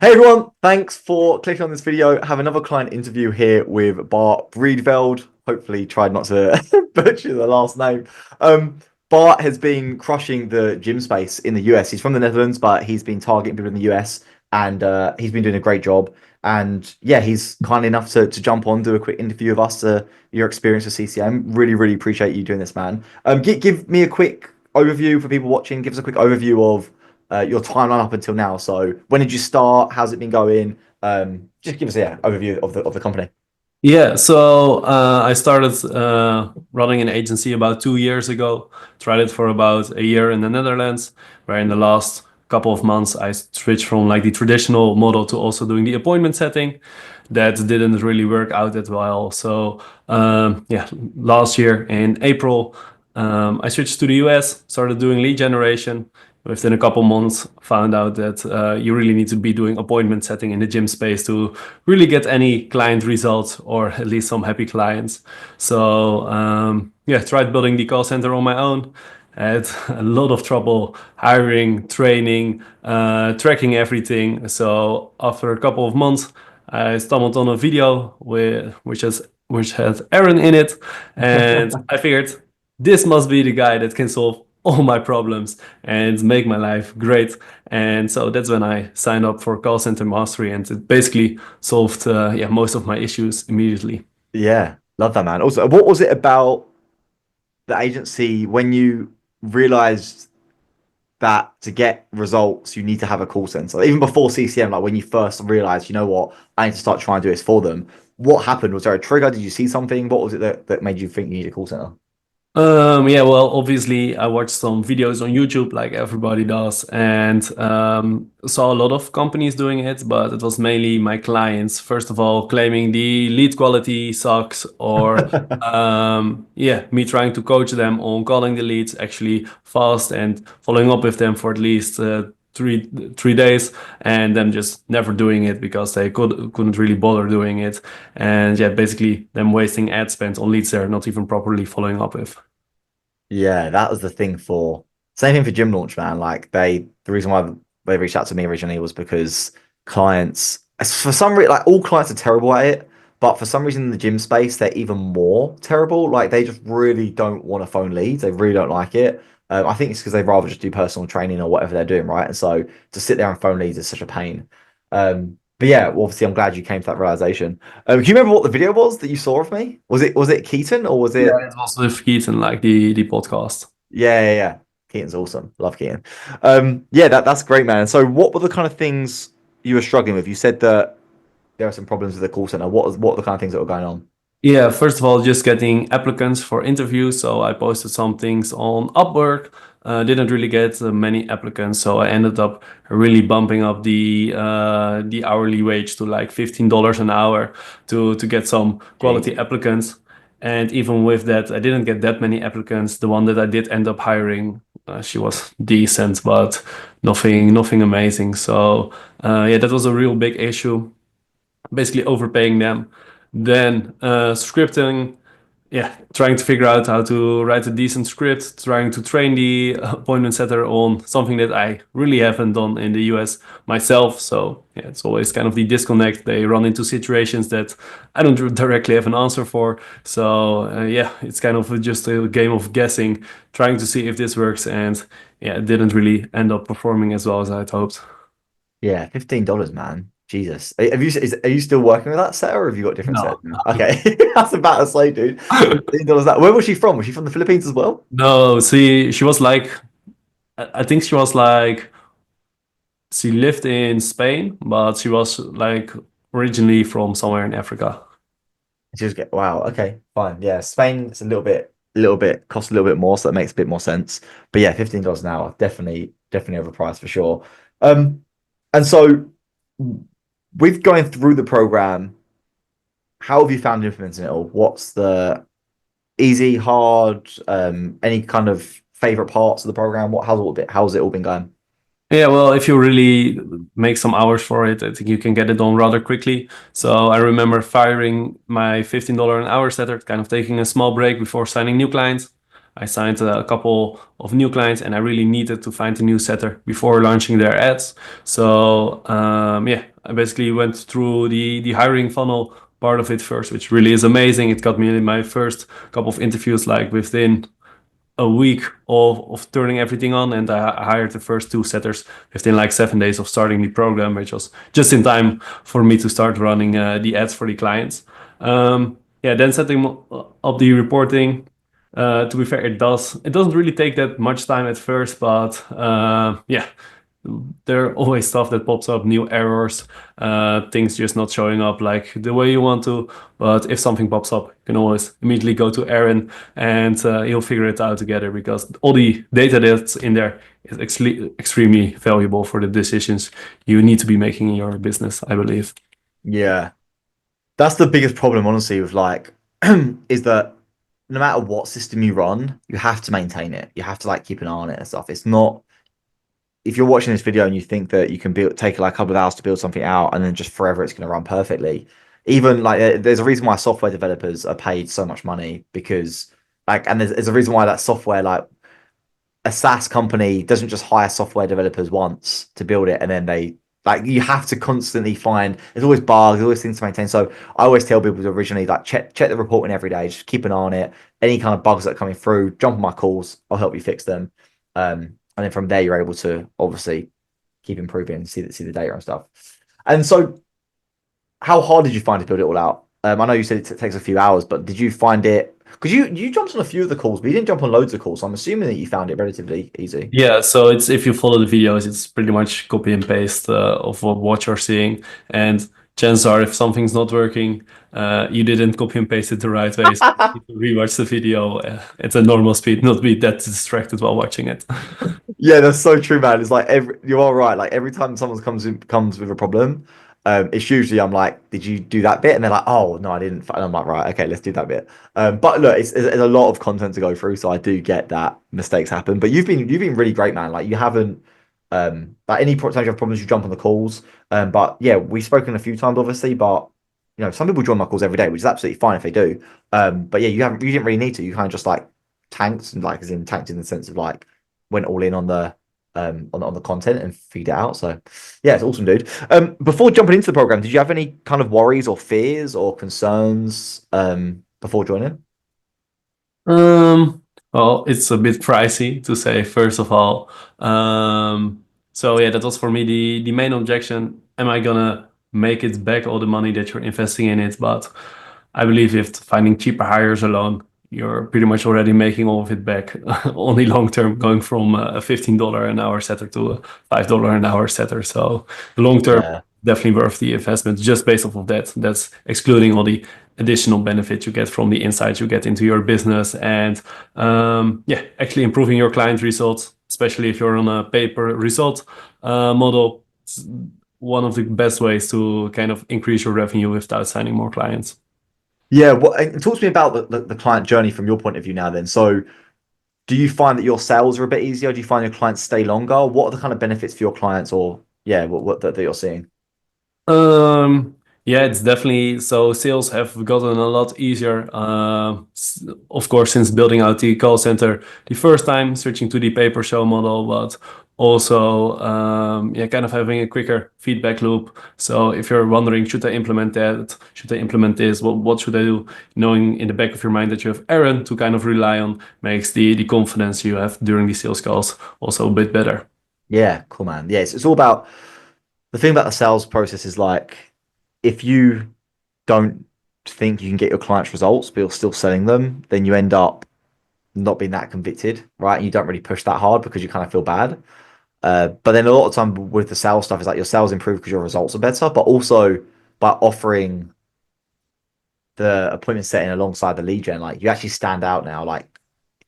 Hey everyone, thanks for clicking on this video. I have another client interview here with Bart Breedveld. Hopefully tried not to butcher the last name. Um, Bart has been crushing the gym space in the US. He's from the Netherlands, but he's been targeting people in the US and he's been doing a great job. And yeah, he's kind enough to jump on, do a quick interview of us, your experience with CCM. Really, really appreciate you doing this, man. Give me a quick overview for people watching. Give us a quick overview of your timeline up until now. So when did you start? How's it been going? Just give us overview of the company. Yeah, so I started running an agency about 2 years ago. Tried it for about a year in the Netherlands, where in the last couple of months I switched from like the traditional model to also doing the appointment setting. That didn't really work out that well. So yeah, last year in April, I switched to the US, started doing lead generation. Within a couple months, found out that you really need to be doing appointment setting in the gym space to really get any client results or at least some happy clients. So yeah, tried building the call center on my own. Had a lot of trouble hiring, training, tracking everything. So after a couple of months, I stumbled on a video which had Aaron in it, and I figured this must be the guy that can solve all my problems and make my life great. And so that's when I signed up for call center mastery, and it basically solved yeah, most of my issues immediately. Yeah, love that, man. Also, what was it about the agency when you realized that to get results you need to have a call center? Even before CCM, like when you first realized, you know what, I need to start trying to do this for them. What happened? Was there a trigger? Did you see something? What was it that made you think you need a call center? Yeah, well, obviously, I watched some videos on YouTube like everybody does, and saw a lot of companies doing it, but it was mainly my clients, first of all, claiming the lead quality sucks, or yeah, me trying to coach them on calling the leads actually fast and following up with them for at least three days, and them just never doing it because they couldn't really bother doing it, and yeah, basically them wasting ad spend on leads they're not even properly following up with. Yeah, that was the thing for same thing for Gym Launch, man. Like the reason why they reached out to me originally was because clients, for some reason, like all clients are terrible at it, but for some reason in the gym space, they're even more terrible. Like they just really don't want to phone leads. They really don't like it. I think it's because they'd rather just do personal training or whatever they're doing, right? And so to sit there and phone leads is such a pain. But yeah, well, obviously, I'm glad you came to that realization. Do you remember what the video was that you saw of me? Was it Keaton or was Yeah, it? it was with Keaton, like the podcast. Yeah. Keaton's awesome. Love Keaton. Yeah, that's great, man. So, what were the kind of things you were struggling with? You said that there are some problems with the call center. What are the kind of things that were going on? Yeah, first of all, just getting applicants for interviews. So I posted some things on Upwork. Didn't really get many applicants, so I ended up really bumping up the hourly wage to like $15 an hour to get some quality Jeez. applicants. And even with that, I didn't get that many applicants. The one that I did end up hiring, she was decent, but nothing amazing. So yeah, that was a real big issue, basically overpaying them. Then scripting, yeah, trying to figure out how to write a decent script, trying to train the appointment setter on something that I really haven't done in the US myself. So yeah, it's always kind of the disconnect. They run into situations that I don't directly have an answer for. So yeah, it's kind of just a game of guessing, trying to see if this works. And yeah, it didn't really end up performing as well as I'd hoped. Yeah, $15, man. Jesus. Are you still working with that set or have you got different sets No. now? Okay. That's about to say, dude. $15 that. Where was she from? Was she from the Philippines as well? No, see, she was like, I think she was like, she lived in Spain, but she was like originally from somewhere in Africa. She was get wow, okay, fine. Yeah, Spain it's a little bit costs a little bit more, so that makes a bit more sense. But yeah, $15 an hour, definitely overpriced for sure. Um, and so with going through the program, how have you found implementing it all? What's the easy, hard, any kind of favorite parts of the program? How's it all been going? Yeah, well, if you really make some hours for it, I think you can get it done rather quickly. So I remember firing my $15 an hour setter, kind of taking a small break before signing new clients. I signed a couple of new clients, and I really needed to find a new setter before launching their ads. So yeah, I basically went through the hiring funnel part of it first, which really is amazing. It got me my first couple of interviews like within a week of turning everything on, and I hired the first two setters within like 7 days of starting the program, which was just in time for me to start running the ads for the clients. Yeah, then setting up the reporting. To be fair, it doesn't really take that much time at first, but yeah, there are always stuff that pops up, new errors, things just not showing up like the way you want to. But if something pops up, you can always immediately go to Aaron, and he'll figure it out together, because all the data that's in there is extremely valuable for the decisions you need to be making in your business, I believe. Yeah. That's the biggest problem, honestly, with like, is that no matter what system you run, you have to maintain it. You have to like keep an eye on it and stuff. It's not if you're watching this video and you think that you can build take like a couple of hours to build something out and then just forever it's going to run perfectly. Even like there's a reason why software developers are paid so much money because like and there's a reason why that software like a SaaS company doesn't just hire software developers once to build it and then they like you have to constantly find there's always bugs, there's always things to maintain. So I always tell people to originally like check the reporting every day, just keep an eye on it. Any kind of bugs that are coming through, jump on my calls, I'll help you fix them. And then from there you're able to obviously keep improving, see the data and stuff. And so how hard did you find to build it all out? I know you said it takes a few hours, but did you find it because you jumped on a few of the calls, but you didn't jump on loads of calls. So I'm assuming that you found it relatively easy. Yeah, so it's if you follow the videos, it's pretty much copy and paste of what you're seeing. And chances are, if something's not working, you didn't copy and paste it the right way. So you need to rewatch the video at a normal speed, not be that distracted while watching it. Yeah, that's so true, man. It's like every you are right. Like every time someone comes with a problem, it's usually I'm like, did you do that bit? And they're like, oh no, I didn't. And I'm like, right, okay, let's do that bit. But look, it's a lot of content to go through, so I do get that mistakes happen. But you've been really great, man. Like you haven't like any times you have problems, you jump on the calls. But yeah, we've spoken a few times, obviously, but you know, some people join my calls every day, which is absolutely fine if they do. But yeah, you didn't really need to. You kind of just like tanked and like as in tanked in the sense of like went all in on the content and feed it out. So yeah, it's awesome, dude. Before jumping into the program, did you have any kind of worries or fears or concerns before joining? Um, well, it's a bit pricey to say, first of all. So yeah, that was for me the main objection. Am I gonna make it back all the money that you're investing in it? But I believe if finding cheaper hires alone, you're pretty much already making all of it back only long term, going from a $15 an hour setter to a $5 an hour setter. So long term, Yeah. definitely worth the investment just based off of that. That's excluding all the additional benefits you get from the insights you get into your business, and yeah, actually improving your client results, especially if you're on a pay per result model. It's one of the best ways to kind of increase your revenue without signing more clients. Yeah, talk to me about the client journey from your point of view now then. So do you find that your sales are a bit easier? Do you find your clients stay longer? What are the kind of benefits for your clients or yeah, what that you're seeing? Um, yeah, it's definitely so. Sales have gotten a lot easier. Of course, since building out the call center the first time, switching to the pay per show model, but also, yeah, kind of having a quicker feedback loop. So if you're wondering, should I implement that? Should I implement this? What should I do? Knowing in the back of your mind that you have Aaron to kind of rely on makes the confidence you have during the sales calls also a bit better. Yeah, cool, man. Yeah, it's all about the thing about the sales process is like if you don't think you can get your clients results, but you're still selling them, then you end up not being that convicted, right? And you don't really push that hard because you kind of feel bad. But then a lot of time with the sales stuff is like your sales improve because your results are better, but also by offering the appointment setting alongside the lead gen, like you actually stand out now. Like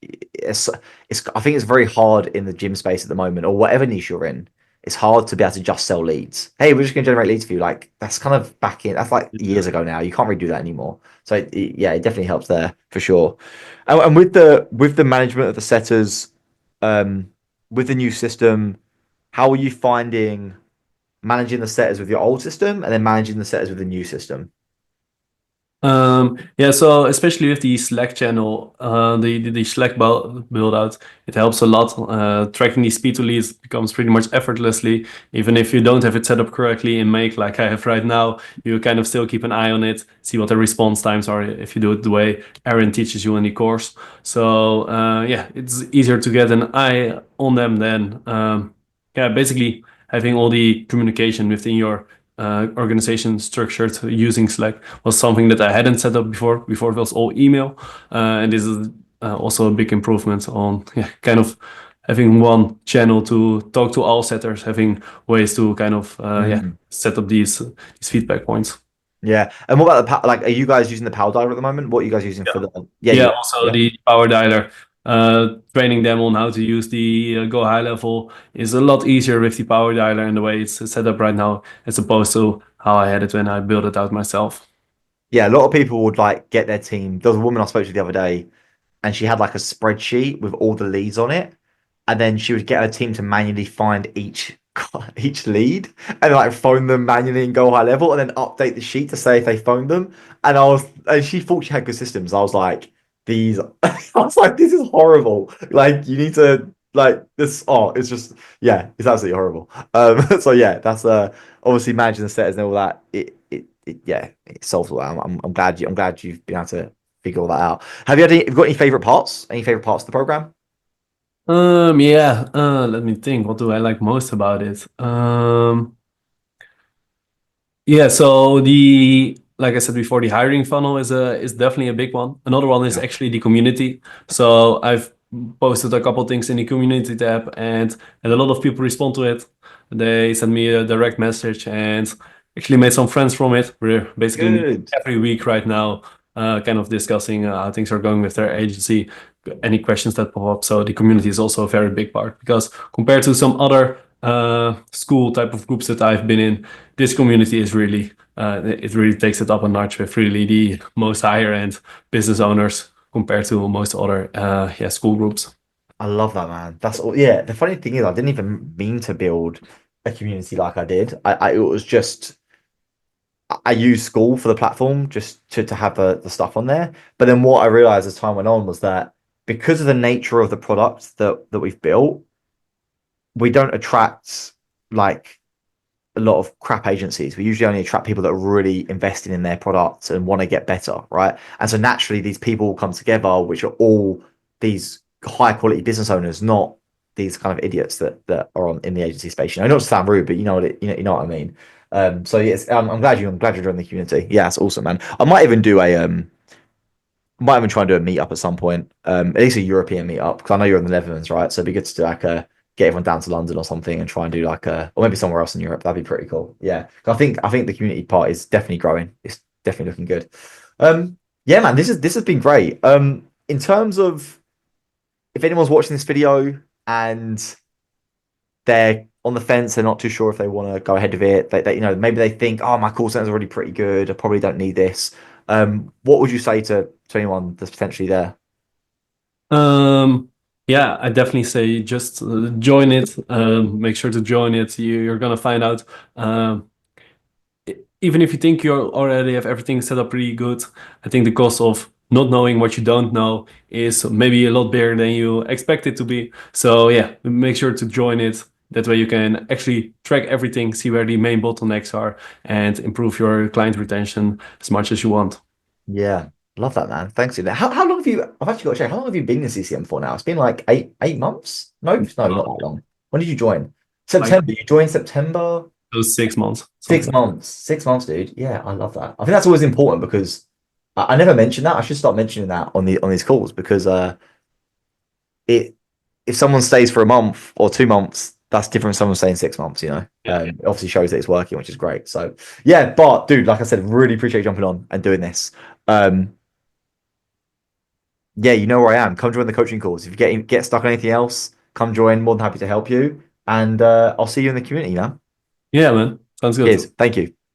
it's it's I think it's very hard in the gym space at the moment or whatever niche you're in. It's hard to be able to just sell leads. Hey, we're just gonna generate leads for you. Like that's kind of back in that's like years ago now. You can't really do that anymore. So yeah, it definitely helps there for sure. And with the management of the setters, um, with the new system, how are you finding managing the setters with your old system and then managing the setters with the new system? Yeah, so especially with the Slack channel, the Slack build out, it helps a lot. Tracking the speed to leads becomes pretty much effortlessly. Even if you don't have it set up correctly in Make, like I have right now, you kind of still keep an eye on it, see what the response times are if you do it the way Aaron teaches you in the course. So yeah, it's easier to get an eye on them than yeah, basically having all the communication within your organization structured using Slack was something that I hadn't set up before. Before it was all email, and this is also a big improvement on yeah, kind of having one channel to talk to all setters, having ways to kind of yeah Mm. set up these feedback points. Yeah. And what about the like? Are you guys using the power dialer at the moment? What are you guys using Yeah, for the? Yeah, yeah. you are. Also, Yeah. the power dialer. Training them on how to use the Go High level is a lot easier with the power dialer and the way it's set up right now, as opposed to how I had it when I built it out myself. Yeah. A lot of people would like get their team. There was a woman I spoke to the other day, and she had like a spreadsheet with all the leads on it, and then she would get her team to manually find each lead and like phone them manually and go high level, and then update the sheet to say if they phoned them. And she thought she had good systems. I was like, these, I was like, this is horrible. Like, you need to like this. Oh, it's just yeah, it's absolutely horrible. So yeah, that's obviously managing the setters and all that. Yeah, it solves all that. I'm glad you've been able to figure all that out. Have you got any favorite parts? Any favorite parts of the program? Yeah, let me think. What do I like most about it? Yeah, so the like I said before, the hiring funnel is definitely a big one. Another one is Yeah. actually the community. So I've posted a couple things in the community tab and a lot of people respond to it. They send me a direct message and actually made some friends from it. We're basically meeting Good. every week right now, kind of discussing how things are going with their agency, any questions that pop up. So the community is also a very big part because compared to some other school type of groups that I've been in, this community is really it really takes it up a notch with really the most higher end business owners compared to most other yeah school groups. I love that, man. That's all. Yeah. The funny thing is, I didn't even mean to build a community like I did. It was just I used school for the platform just to have the stuff on there. But then what I realized as time went on was that because of the nature of the product that we've built, we don't attract like a lot of crap agencies. We usually only attract people that are really invested in their products and want to get better, right? And so naturally, these people will come together, which are all these high quality business owners, not these kind of idiots that are on in the agency space. You know, not to sound rude, but you know what you know what I mean. So yes, I'm glad you're joining the community. Yeah, that's awesome, man. I might even do a might even try and do a meetup at some point. At least a European meetup because I know you're in the Netherlands, right? So it'd be good to do like a get everyone down to London or something and try and do like a or maybe somewhere else in Europe. That'd be pretty cool. Yeah, I think the community part is definitely growing. It's definitely looking good. Yeah, man, this has been great. In terms of if anyone's watching this video and they're on the fence, they're not too sure if they want to go ahead with it. They you know maybe they think, oh, my call center's already pretty good. I probably don't need this. What would you say to anyone that's potentially there? Um, yeah, I definitely say just join it. Make sure to join it. You're gonna find out. Even if you think you already have everything set up pretty good, I think the cost of not knowing what you don't know is maybe a lot bigger than you expect it to be. So yeah, make sure to join it. That way you can actually track everything, see where the main bottlenecks are, and improve your client retention as much as you want. Yeah, love that, man. Thanks for that. How long have you? I've actually got to check. How long have you been in CCM for now? It's been like eight months. No, no, not that long. When did you join? Like September. You joined September. those 6 months, Six something. months. 6 months, dude. Yeah, I love that. I think that's always important because I never mentioned that. I should start mentioning that on these calls because it if someone stays for a month or 2 months, that's different from someone staying 6 months. You know, Yeah. it obviously shows that it's working, which is great. So yeah, but dude, like I said, really appreciate you jumping on and doing this. Um, yeah, you know where I am. Come join the coaching calls. If you get stuck on anything else, come join. More than happy to help you. And I'll see you in the community, man. Yeah, man. Sounds good. Cheers. Thank you.